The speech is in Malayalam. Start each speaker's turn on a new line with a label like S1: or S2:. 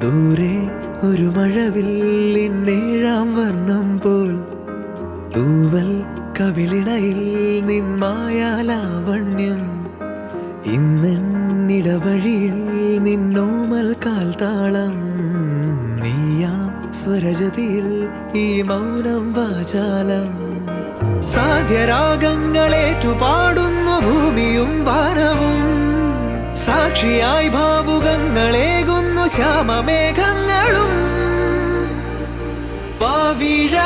S1: ദൂരെ ഒരു മഴവില്ലിന്നേഴാം വർണ്ണം പോൽ തൂവൽ കവിളിണയിൽ നിന്മായാലാവണ്യം ഇന്നിടവഴിയിൽ നിന്നോമൽ കാൽത്താളം നീയാം സ്വരജതിയിൽ ഈ മൗനം വാചാലം സാധ്യരാഗങ്ങളേറ്റുപാടുന്നു ഭൂമിയും വാനവും സാക്ഷിയായി ഭാവുകങ്ങളേകുന്നു ശ്യാമമേഘങ്ങളും പാവിഴ